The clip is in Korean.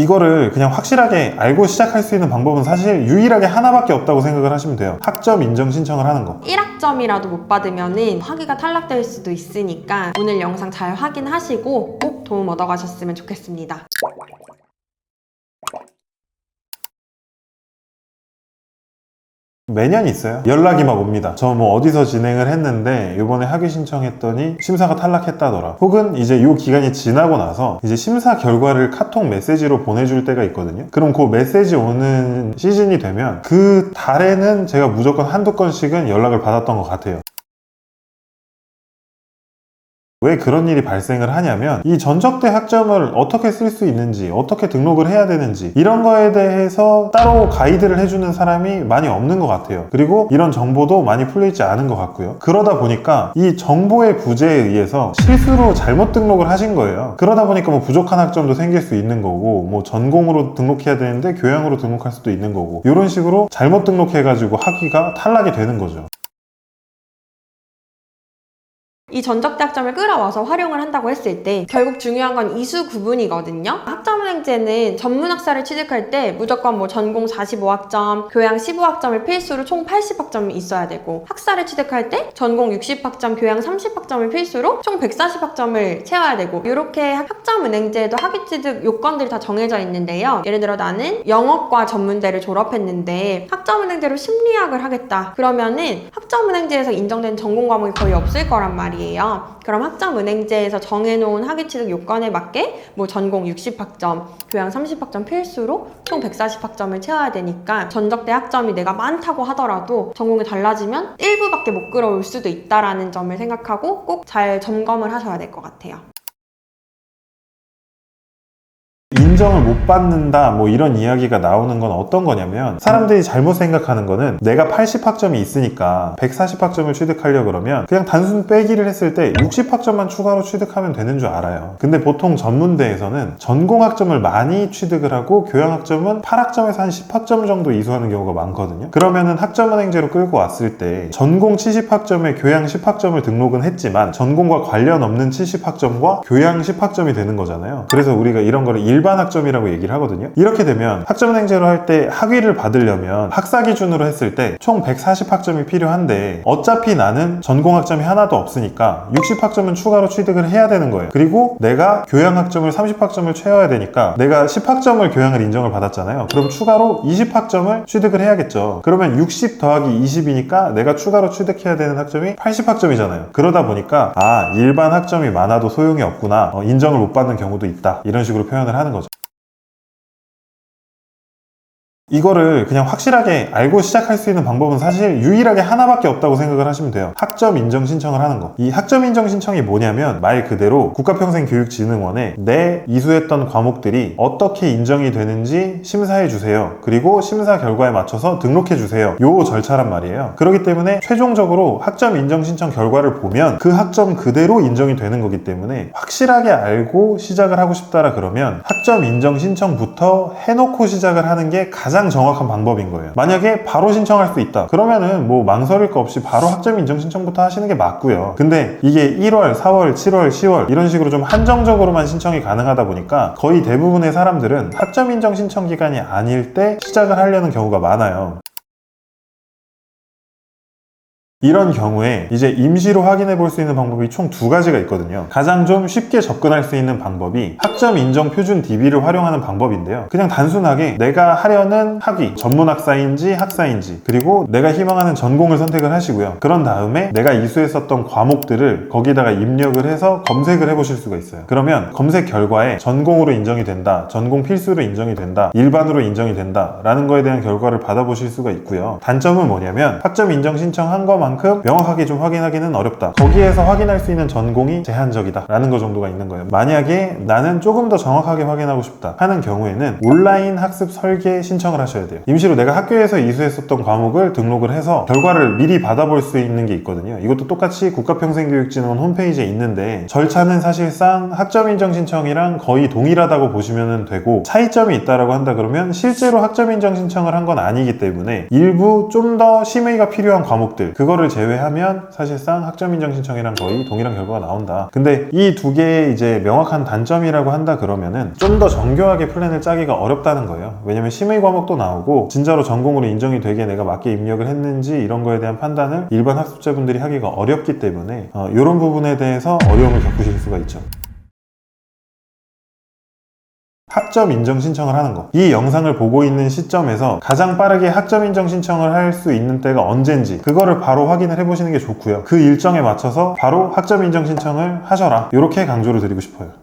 이거를 그냥 확실하게 알고 시작할 수 있는 방법은 사실 유일하게 하나밖에 없다고 생각을 하시면 돼요. 학점 인정 신청을 하는 거. 1학점이라도 못 받으면은 학위가 탈락될 수도 있으니까 오늘 영상 잘 확인하시고 꼭 도움 얻어가셨으면 좋겠습니다. 매년 있어요. 연락이 막 옵니다. 저 뭐 어디서 진행을 했는데 이번에 학위 신청했더니 심사가 탈락했다더라. 혹은 이제 요 기간이 지나고 나서 이제 심사 결과를 카톡 메시지로 보내줄 때가 있거든요. 그럼 그 메시지 오는 시즌이 되면 그 달에는 제가 무조건 한두 건씩은 연락을 받았던 것 같아요. 왜 그런 일이 발생을 하냐면 이 전적대 학점을 어떻게 쓸 수 있는지, 어떻게 등록을 해야 되는지 이런 거에 대해서 따로 가이드를 해주는 사람이 많이 없는 것 같아요. 그리고 이런 정보도 많이 풀려있지 않은 것 같고요. 그러다 보니까 이 정보의 부재에 의해서 실수로 잘못 등록을 하신 거예요. 그러다 보니까 뭐 부족한 학점도 생길 수 있는 거고, 뭐 전공으로 등록해야 되는데 교양으로 등록할 수도 있는 거고, 이런 식으로 잘못 등록해가지고 학위가 탈락이 되는 거죠. 이 전적대 학점을 끌어와서 활용을 한다고 했을 때 결국 중요한 건 이수 구분이거든요. 학점은행제는 전문학사를 취득할 때 무조건 뭐 전공 45학점, 교양 15학점을 필수로 총 80학점이 있어야 되고, 학사를 취득할 때 전공 60학점, 교양 30학점을 필수로 총 140학점을 채워야 되고, 이렇게 학점은행제에도 학위 취득 요건들이 다 정해져 있는데요. 예를 들어 나는 영어과 전문대를 졸업했는데 학점은행제로 심리학을 하겠다. 그러면은 학점은행제에서 인정된 전공 과목이 거의 없을 거란 말이에요. 그럼 학점은행제에서 정해놓은 학위취득 요건에 맞게 뭐 전공 60학점, 교양 30학점 필수로 총 140학점을 채워야 되니까 전적대 학점이 내가 많다고 하더라도 전공이 달라지면 일부밖에 못 끌어올 수도 있다라는 점을 생각하고 꼭 잘 점검을 하셔야 될 것 같아요. 인정을 못 받는다 뭐 이런 이야기가 나오는 건 어떤 거냐면, 사람들이 잘못 생각하는 거는 내가 80학점이 있으니까 140학점을 취득하려고 그러면 그냥 단순 빼기를 했을 때 60학점만 추가로 취득하면 되는 줄 알아요. 근데 보통 전문대에서는 전공학점을 많이 취득을 하고 교양학점은 8학점에서 한 10학점 정도 이수하는 경우가 많거든요. 그러면은 학점은행제로 끌고 왔을 때 전공 70학점에 교양 10학점을 등록은 했지만 전공과 관련 없는 70학점과 교양 10학점이 되는 거잖아요. 그래서 우리가 이런 거를 일반 학점이라고 얘기를 하거든요. 이렇게 되면 학점은행제로 할 때 학위를 받으려면 학사 기준으로 했을 때 총 140학점이 필요한데 어차피 나는 전공학점이 하나도 없으니까 60학점은 추가로 취득을 해야 되는 거예요. 그리고 내가 교양학점을 30학점을 채워야 되니까 내가 10학점을 교양을 인정을 받았잖아요. 그럼 추가로 20학점을 취득을 해야겠죠. 그러면 60 더하기 20이니까 내가 추가로 취득해야 되는 학점이 80학점이잖아요. 그러다 보니까 일반 학점이 많아도 소용이 없구나, 인정을 못 받는 경우도 있다, 이런 식으로 표현을 하는 거죠. 이거를 그냥 확실하게 알고 시작할 수 있는 방법은 사실 유일하게 하나밖에 없다고 생각을 하시면 돼요. 학점 인정 신청을 하는 거. 이 학점 인정 신청이 뭐냐면 말 그대로 국가평생교육진흥원에 내 이수했던 과목들이 어떻게 인정이 되는지 심사해 주세요. 그리고 심사 결과에 맞춰서 등록해 주세요. 요 절차란 말이에요. 그렇기 때문에 최종적으로 학점 인정 신청 결과를 보면 그 학점 그대로 인정이 되는 거기 때문에 확실하게 알고 시작을 하고 싶다라 그러면 학점 인정 신청부터 해놓고 시작을 하는 게 가장 정확한 방법인 거예요. 만약에 바로 신청할 수 있다 그러면은 뭐 망설일 거 없이 바로 학점 인정 신청부터 하시는 게 맞고요. 근데 이게 1월, 4월, 7월, 10월 이런 식으로 좀 한정적으로만 신청이 가능하다 보니까 거의 대부분의 사람들은 학점 인정 신청 기간이 아닐 때 시작을 하려는 경우가 많아요. 이런 경우에 이제 임시로 확인해 볼 수 있는 방법이 총 두 가지가 있거든요. 가장 좀 쉽게 접근할 수 있는 방법이 학점 인정 표준 DB를 활용하는 방법인데요. 그냥 단순하게 내가 하려는 학위, 전문학사인지 학사인지, 그리고 내가 희망하는 전공을 선택을 하시고요. 그런 다음에 내가 이수했었던 과목들을 거기다가 입력을 해서 검색을 해보실 수가 있어요. 그러면 검색 결과에 전공으로 인정이 된다, 전공 필수로 인정이 된다, 일반으로 인정이 된다 라는 거에 대한 결과를 받아보실 수가 있고요. 단점은 뭐냐면 학점 인정 신청한 것만큼 명확하게 좀 확인하기는 어렵다. 거기에서 확인할 수 있는 전공이 제한적이다 라는 거 정도가 있는 거예요. 만약에 나는 조금 더 정확하게 확인하고 싶다 하는 경우에는 온라인 학습 설계 신청을 하셔야 돼요. 임시로 내가 학교에서 이수했었던 과목을 등록을 해서 결과를 미리 받아볼 수 있는 게 있거든요. 이것도 똑같이 국가평생교육진흥원 홈페이지에 있는데 절차는 사실상 학점 인정 신청이랑 거의 동일하다고 보시면 되고, 차이점이 있다라고 한다 그러면 실제로 학점 인정 신청을 한 건 아니기 때문에 일부 좀 더 심의가 필요한 과목들, 그거를 이거를 제외하면 사실상 학점 인정 신청이랑 거의 동일한 결과가 나온다. 근데 이 두 개의 이제 명확한 단점이라고 한다 그러면은 좀 더 정교하게 플랜을 짜기가 어렵다는 거예요. 왜냐면 심의 과목도 나오고 진짜로 전공으로 인정이 되게 내가 맞게 입력을 했는지 이런 거에 대한 판단을 일반 학습자분들이 하기가 어렵기 때문에 이런 부분에 대해서 어려움을 겪으실 수가 있죠. 학점 인정 신청을 하는 거. 이 영상을 보고 있는 시점에서 가장 빠르게 학점 인정 신청을 할 수 있는 때가 언젠지 그거를 바로 확인을 해보시는 게 좋고요. 그 일정에 맞춰서 바로 학점 인정 신청을 하셔라. 이렇게 강조를 드리고 싶어요.